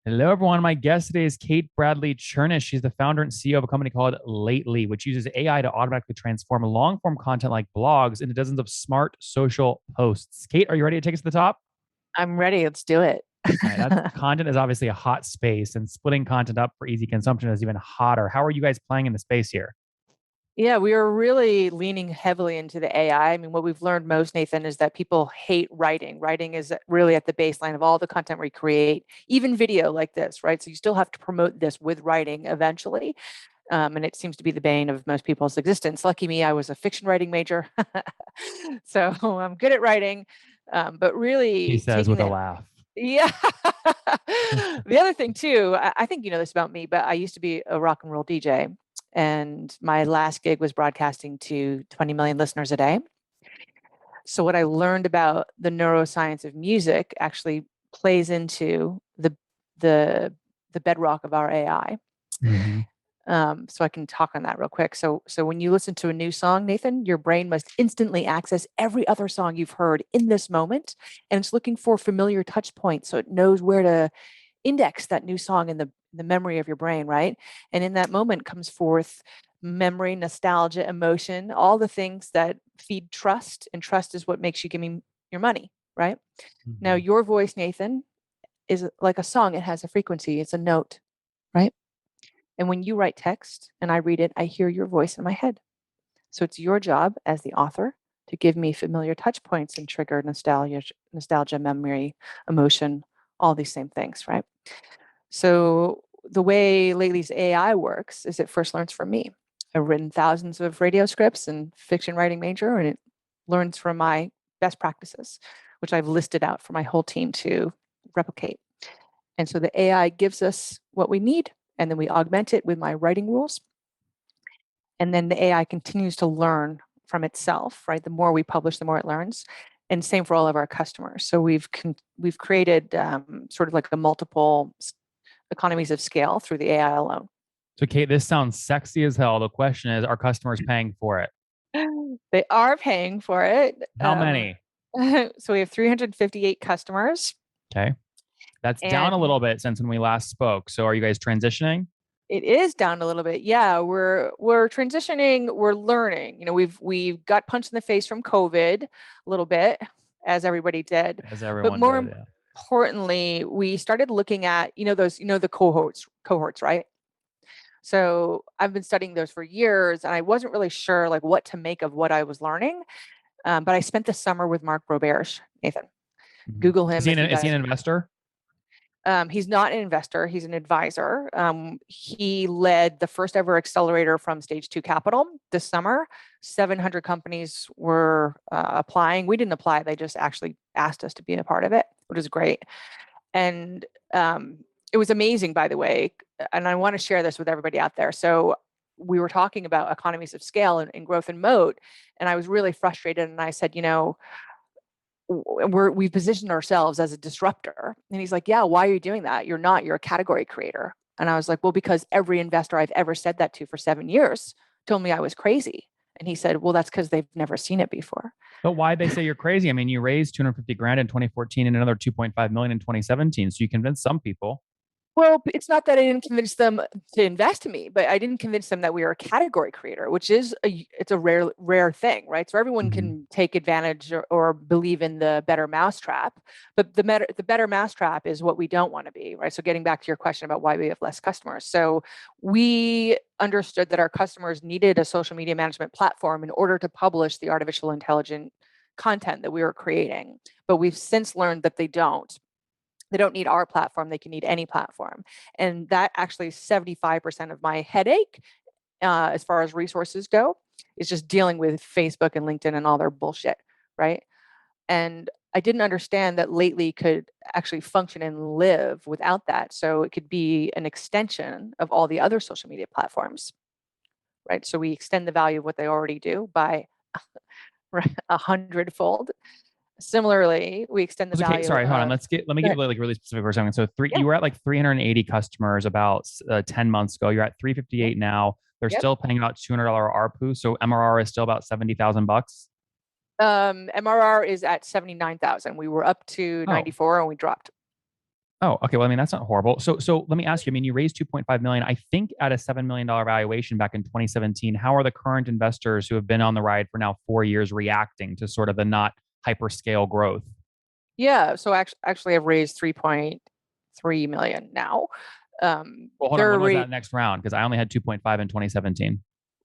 Hello, everyone. My guest today is Kate Bradley Chernish. She's the founder and CEO of a company called Lately, which uses AI to automatically transform long form content like blogs into dozens of smart social posts. Kate, are you ready to take us to the top? I'm ready. Let's do it. All right. Content is obviously a hot space, and splitting content up for easy consumption is even hotter. How are you guys playing in the space here? Yeah, we are really leaning heavily into the AI. I mean, what we've learned most, Nathan, is that people hate writing. Writing is really at the baseline of all the content we create, even video like this, right? So you still have to promote this with writing eventually. And it seems to be the bane of most people's existence. Lucky me, I was a fiction writing major. So I'm good at writing, but He really says taking with a the laugh. yeah. The other thing too, I think you know this about me, but I used to be a rock and roll DJ, and my last gig was broadcasting to 20 million listeners a day. So what I learned about the neuroscience of music actually plays into the the bedrock of our AI. Mhm. So I can talk on that real quick. So when you listen to a new song, Nathan, your brain must instantly access every other song you've heard in this moment, and it's looking for familiar touch points, so it knows where to index that new song in the memory of your brain, right? And in that moment comes forth memory, nostalgia, emotion, all the things that feed trust, and trust is what makes you give me your money, right? Now, Mhm. your voice, Nathan, is like a song. It has a frequency. It's a note, right? And when you write text and I read it, I hear your voice in my head. So it's your job as the author to give me familiar touch points and trigger nostalgia, memory, emotion, all these same things, right? So the way Lately's AI works is it first learns from me. I've written thousands of radio scripts and fiction writing major, and it learns from my best practices, which I've listed out for my whole team to replicate. And so the AI gives us what we need, and then we augment it with my writing rules. And then the AI continues to learn from itself, right? The more we publish, the more it learns. And same for all of our customers. So we've created sort of like a multiple economies of scale through the AI alone. So, Kate, this sounds sexy as hell. The question is, are customers paying for it? They are paying for it. How many? So we have 358 customers, Okay. That's down a and little bit since when we last spoke. So, are you guys transitioning? it is down a little bit. Yeah, we're transitioning. We're learning. You know, we've got punched in the face from COVID a little bit, as everybody did, As but everyone more did, yeah. importantly, we started looking at those the cohorts, right? So I've been studying those for years, and I wasn't really sure like what to make of what I was learning. But I spent the summer with Mark Roberge, Nathan. Mhm. Google him if you Is he an guys. investor? He's not an investor, he's an advisor. He led the first ever accelerator from Stage 2 Capital this summer. 700 companies were applying. We didn't apply, they just actually asked us to be a part of it, which is great. And it was amazing, by the way. And I want to share this with everybody out there. So we were talking about economies of scale and growth and moat. And I was really frustrated. And I said, we've positioned ourselves as a disruptor. And he's like, yeah, why are you doing that? You're not, you're a category creator. And I was like, well, because every investor I've ever said that to for 7 years told me I was crazy. And he said, well, that's because they've never seen it before. But why they say you're crazy? I mean, you raised 250 grand in 2014 and another 2.5 million in 2017. So you convinced some people. Well, it's not that I didn't convince them to invest in me, but I didn't convince them that we are a category creator, which is it's a rare thing, right? So everyone Mhm. can take advantage or believe in the better mousetrap, but the better mousetrap is what we don't want to be, right? So getting back to your question about why we have less customers. So we understood that our customers needed a social media management platform in order to publish the artificial intelligent content that we were creating, but we've since learned that they don't need our platform, they can need any platform. And that actually 75% of my headache, as far as resources go, is just dealing with Facebook and LinkedIn and all their bullshit, right? And I didn't understand that Lately could actually function and live without that. So it could be an extension of all the other social media platforms, right? So we extend the value of what they already do by 100-fold. Similarly, we extend the Okay, value sorry, hold on. of. Let me Go get ahead. like really specific for a second. So Yeah. you were at like 380 customers about 10 months ago. You're at Yep. 358 now. They're Yep. still paying about $200 ARPU. So MRR is still about 70,000 bucks. MRR is at 79,000. We were up to Oh, 94 and we dropped. Oh, okay. Well, I mean, that's not horrible. So let me ask you. I mean, you raised 2.5 million, I think, at a $7 million valuation back in 2017. How are the current investors who have been on the ride for now 4 years reacting to sort of the not hyperscale growth? Yeah, so actually I've raised 3.3 million now. Well, hold on. They're When was ra- that next round? Because I only had 2.5 in 2017.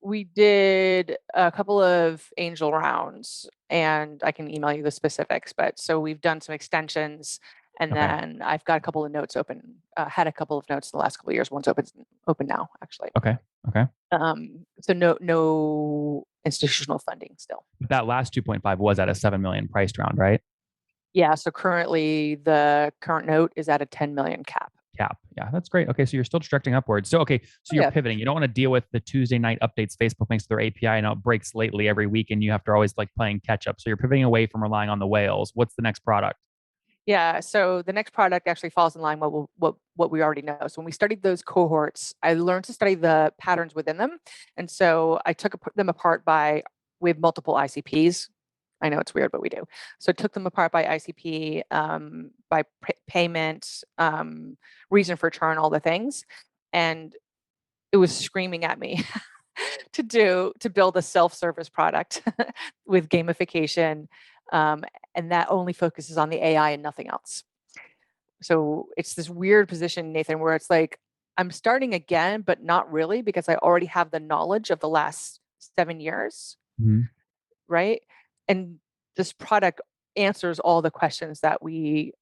we did a couple of angel rounds, and I can email you the specifics, but so we've done some extensions, and Okay. then I've got a couple of notes open, had a couple of notes in the last couple of years. One's open now, actually. Okay. Okay. So no institutional funding still. But that last 2.5 was at a 7 million priced round, right? Yeah, so currently the current note is at a 10 million cap. Cap. Yeah, that's great. Okay, so you're still trajecting upwards. So okay, so Oh, you're yeah. pivoting. You don't want to deal with the Tuesday night updates Facebook makes to their API and how it breaks lately every week, and you have to always like playing catch up. So you're pivoting away from relying on the whales. What's the next product? Yeah, so the next product actually falls in line what we already know. So when we studied those cohorts, I learned to study the patterns within them, and so I took them apart by we have multiple ICPs. I know it's weird, but we do. So I took them apart by ICP, by payment, reason for churn, all the things, and it was screaming at me to build a self-service product with gamification, um, and that only focuses on the AI and nothing else. So it's this weird position, Nathan, where it's like I'm starting again, but not really because I already have the knowledge of the last 7 years, Mhm. right? And this product answers all the questions that we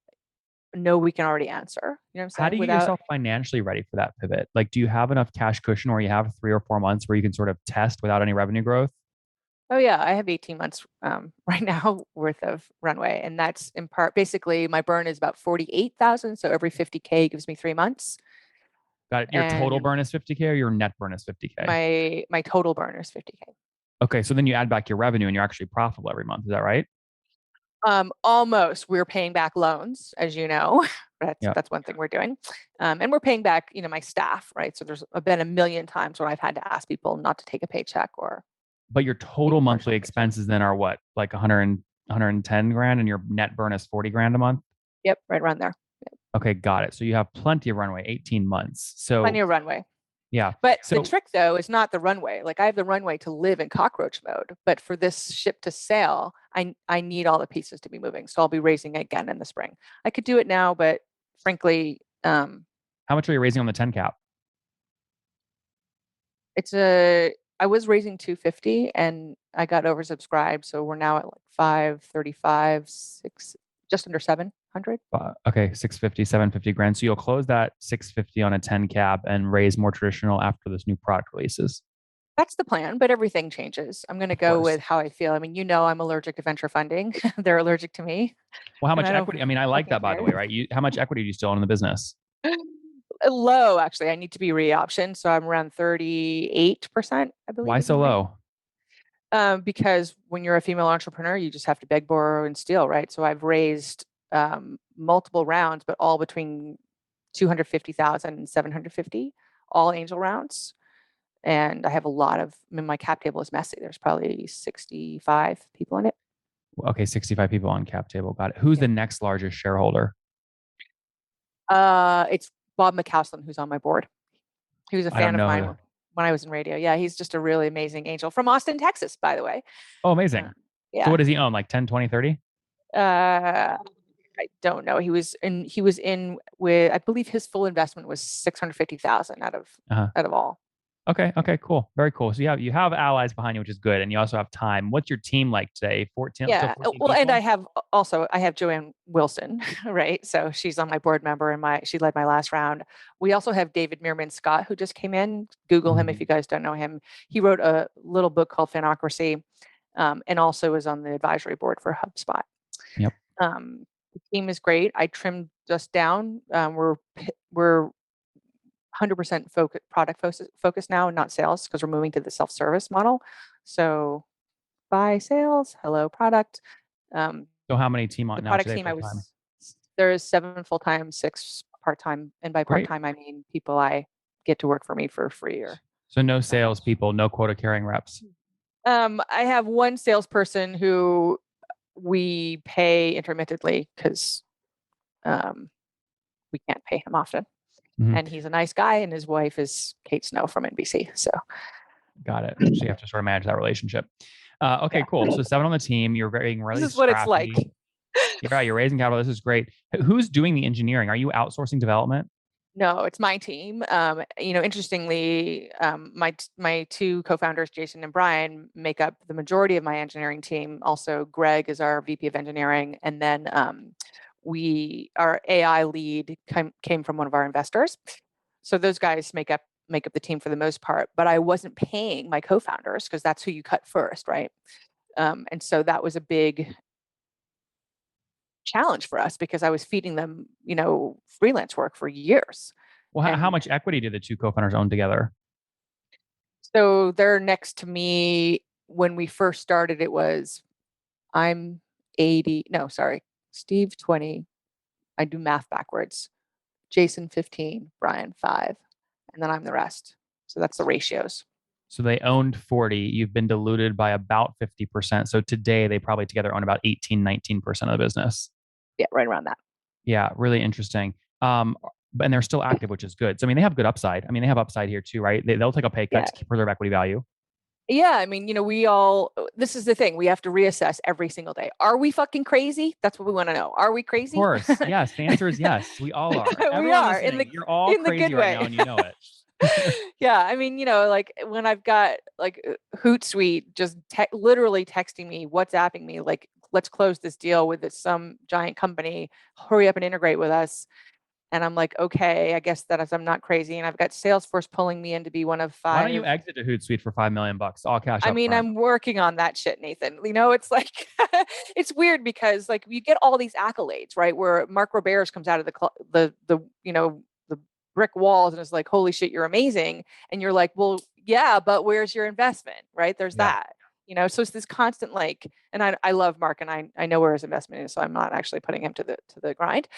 know we can already answer. You know what I'm How saying? do you get Without yourself financially ready for that pivot? Like, do you have enough cash cushion where you have 3 or 4 months where you can sort of test without any revenue growth? Oh yeah, I have 18 months right now worth of runway, and that's in part basically my burn is about 48,000. So every 50K gives me 3 months, Got it. Your total and burn is 50K or your net burn is 50K? my total burn is 50K. Okay, so then you add back your revenue and you're actually profitable every month. Is that right? Almost. We're paying back loans, as you know. That's Yeah. that's one thing we're doing, and we're paying back, my staff, right? So there's been a million times where I've had to ask people not to take a paycheck or But your leave total a monthly partial paycheck. expenses then are what, like 110 grand, and your net burn is 40 grand a month? Yep, right around there. Okay, got it. So you have plenty of runway, 18 months. Plenty So of runway. yeah. But the So trick though is not the runway. Like I have the runway to live in cockroach mode, but for this ship to sail, I need all the pieces to be moving. So I'll be raising again in the spring. I could do it now, but frankly, how much are you raising on the 10 cap? it's a I was raising 250 and I got oversubscribed. So we're now at like 535, six, just under 700. Okay, 650, 750 grand. So you'll close that 650 on a 10 cap and raise more traditional after this new product releases. That's the plan, but everything changes. I'm going to Of go course. with how I feel. I mean, I'm allergic to venture funding. They're allergic to me, Well, how and much I don't equity? I mean, I like fucking that, by the care. way, right? How much equity do you still own in the business? Low, actually. I need to be re-optioned, so I'm around 38%, I believe Why is so my rate. low? Because when you're a female entrepreneur, you just have to beg, borrow, and steal, right? So I've raised multiple rounds, but all between 250,000 and 750, all angel rounds. And I have a lot of, I mean, my cap table is messy. There's probably 65 people in it. Okay, 65 people on cap table. Got it. Who's Yeah. the next largest shareholder? It's Bob McCausland, who's on my board. He was a I don't fan of know mine who. when I was in radio. Yeah, he's just a really amazing angel from Austin, Texas, by the way. Oh, Uh, amazing. So what yeah. does he own? Like 10, 20, 30? Uh, I don't know. He was in with, I believe his full investment was 650,000 Uh-huh. out of all. Okay. Yeah. Okay. Cool. Very cool. So you have allies behind you, which is good, and you also have time. What's your team like today? 14, still Yeah. 14 Well, and people. I have Joanne Wilson, right? So she's on my board member and she led my last round. We also have David Meerman Scott, who just came in. Google him if Mhm. you guys don't know him. He wrote a little book called Finocracy, and also is on the advisory board for HubSpot. Yep. The team is great. I trimmed just down. We're 100% product focus now, not sales, because we're moving to the self-service model. So buy sales, hello product. Um, So how many team the on now product today team, full time? there is 7 full-time, 6 part-time, and by Great. part-time I mean people I get to work for me for free or So no something. salespeople, no quota carrying reps. I have one salesperson who we pay intermittently because um, we can't pay him often. Mhm. And he's a nice guy, and his wife is Kate Snow from NBC. So Got it. So you have to sort of manage that relationship. Okay, yeah, cool. So 7 on the team. You're being this really is what it's like. scrappy. Yeah, you're raising capital. This is great. Who's doing the engineering? Are you outsourcing development? No, it's my team. Interestingly, my two co-founders, Jason and Brian, make up the majority of my engineering team. Also, Greg is our VP of engineering, and then our AI lead came from one of our investors. So those guys make up the team for the most part. But I wasn't paying my co-founders because that's who you cut first, right? And so that was a big challenge for us because I was feeding them, freelance work for years. Well, how And much equity do the two co-founders own together? so they're next to me. When we first started, it was I'm 80. No, sorry. Steve 20. I do math backwards. Jason 15, Brian 5, and then I'm the rest. So that's the ratios. So they owned 40. You've been diluted by about 50%. So today they probably together own about 18, 19% of the business. Yeah, right around that. Yeah, really interesting. And they're still active, which is good. So, I mean, they have good upside. I mean, they have upside here too, right? They'll take a pay cut Yeah. to preserve equity value. Yeah, I mean, this is the thing. We have to reassess every single day. Are we fucking crazy? That's what we want to know. Are we Of crazy? course. Yes. The answer is yes. We all are. We Everyone are listening, you're all in the crazy good right way. now and you know it. Yeah, I mean, like when I've got like Hootsuite just literally texting me, WhatsApping me, like, let's close this deal with some giant company, hurry up and integrate with us. And I'm like, okay, I guess that I'm not crazy. And I've got Salesforce pulling me in to be one of Why don't you 5. exit to Hootsuite for $5 million, all cash I up mean, front? I'm working on that shit, Nathan. It's like, it's weird because like you get all these accolades, right? Where Mark Roberts comes out of the brick walls and is like, holy shit, you're amazing. And you're like, well, yeah, but where's your investment, right? There's Yeah. that. So it's this constant and I love Mark and I know where his investment is, so I'm not actually putting him to the grind.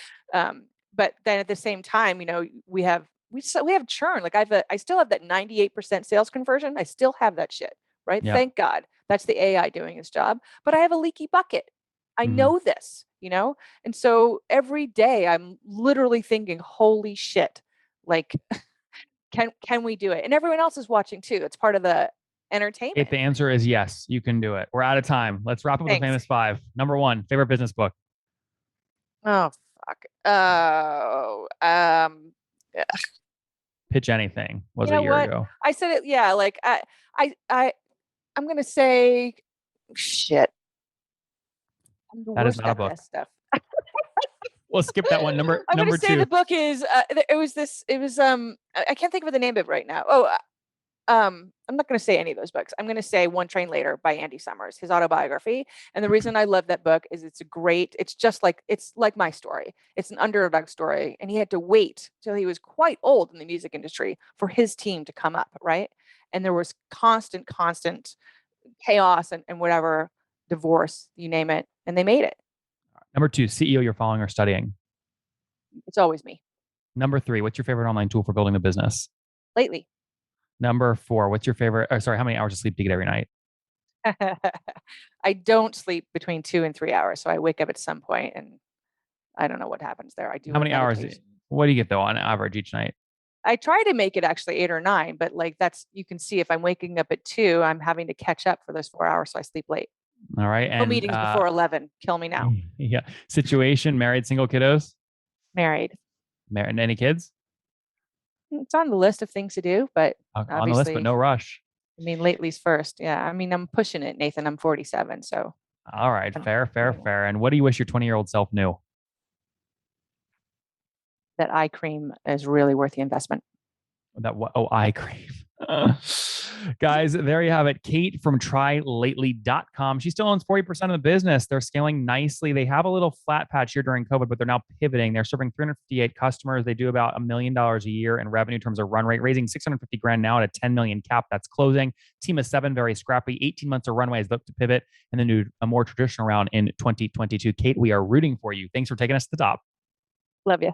But then at the same time, we have churn. Like I still have that 98% sales conversion. I still have that shit, right? Yeah. Thank God. That's the AI doing its job. But I have a leaky bucket. I know this, And so every day I'm literally thinking, holy shit, like can we do it? And everyone else is watching too. It's part of the entertainment. The answer is yes, you can do it. We're out of time. Let's wrap up with the famous 5. Number 1, favorite business book. Oh fuck. Pitch Anything was You know a year what? ago. I said it. Yeah, like I'm gonna say shit. I'm the That is worst not a at book. this stuff. We'll skip that one. Number I'm gonna say 2. the book is. I can't think of the name of it right now. Oh, I'm not going to say any of those books. I'm going to say One Train Later by Andy Summers, his autobiography. And the reason I love that book is it's like my story. It's an underdog story. And he had to wait till he was quite old in the music industry for his team to come up, right? And there was constant chaos and whatever, divorce, you name it. And they made it. Number 2, CEO you're following or studying. It's always me. Number 3, what's your favorite online tool for building a business? Lately. Number 4, what's your favorite, how many hours of sleep do you get every night? I don't sleep between 2 and 3 hours. So I wake up at some point and I don't know what happens there. I do. How many hours? What do you get though on average each night? I try to make it actually 8 or 9, but like you can see if I'm waking up at 2, I'm having to catch up for those 4 hours. So I sleep late. All right. No meetings before 11. Kill me now. Yeah. Situation, married, single, kiddos? Married. Married. Any kids? It's on the list of things to do, but on the list, but no rush. I mean, lately's first. Yeah. I mean, I'm pushing it, Nathan. I'm 47. So. All right. Fair. And what do you wish your 20-year-old self knew? That eye cream is really worth the investment. Eye cream. Guys, there you have it. Kate from trylately.com. She still owns 40% of the business. They're scaling nicely. They have a little flat patch here during COVID, but they're now pivoting. They're serving 358 customers. They do about $1 million a year in revenue in terms of run rate, raising 650 grand now at a 10 million cap. That's closing. Team of 7, very scrappy. 18 months of runway is look to pivot and then do a more traditional round in 2022. Kate, we are rooting for you. Thanks for taking us to the top. Love you.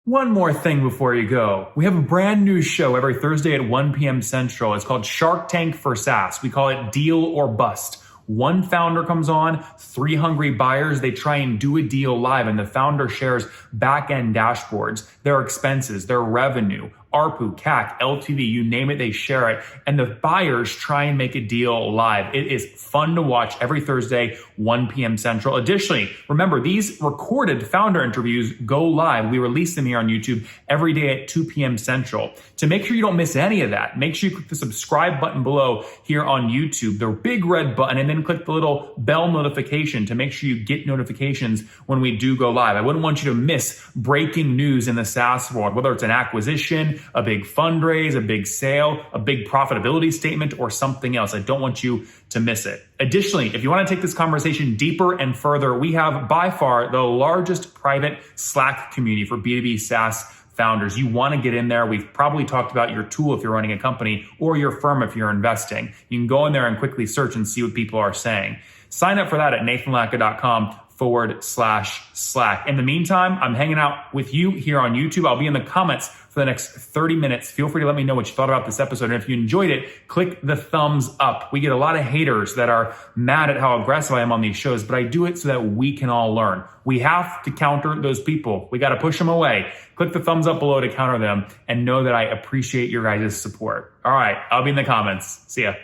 One more thing before you go. We have a brand new show every Thursday at 1 p.m. Central. It's called Shark Tank for SaaS. We call it Deal or Bust. One founder comes on, 3 hungry buyers, they try and do a deal live, and the founder shares back-end dashboards, their expenses, their revenue, ARPU, CAC, LTV, you name it, they share it. And the buyers try and make a deal live. It is fun to watch every Thursday, 1 p.m. Central. Additionally, remember, these recorded founder interviews go live. We release them here on YouTube every day at 2 p.m. Central. To make sure you don't miss any of that, make sure you click the subscribe button below here on YouTube, the big red button, and then click the little bell notification to make sure you get notifications when we do go live. I wouldn't want you to miss breaking news in the SaaS world, whether it's an acquisition, a big fundraise, a big sale, a big profitability statement, or something else. I don't want you to miss it. Additionally, if you want to take this conversation deeper and further, we have by far the largest private Slack community for B2B SaaS founders. You want to get in there. We've probably talked about your tool if you're running a company or your firm if you're investing. You can go in there and quickly search and see what people are saying. Sign up for that at nathanlatka.com/Slack. In the meantime, I'm hanging out with you here on YouTube. I'll be in the comments for the next 30 minutes. Feel free to let me know what you thought about this episode. And if you enjoyed it, click the thumbs up. We get a lot of haters that are mad at how aggressive I am on these shows, but I do it so that we can all learn. We have to counter those people. We got to push them away. Click the thumbs up below to counter them and know that I appreciate your guys' support. All right, I'll be in the comments. See ya.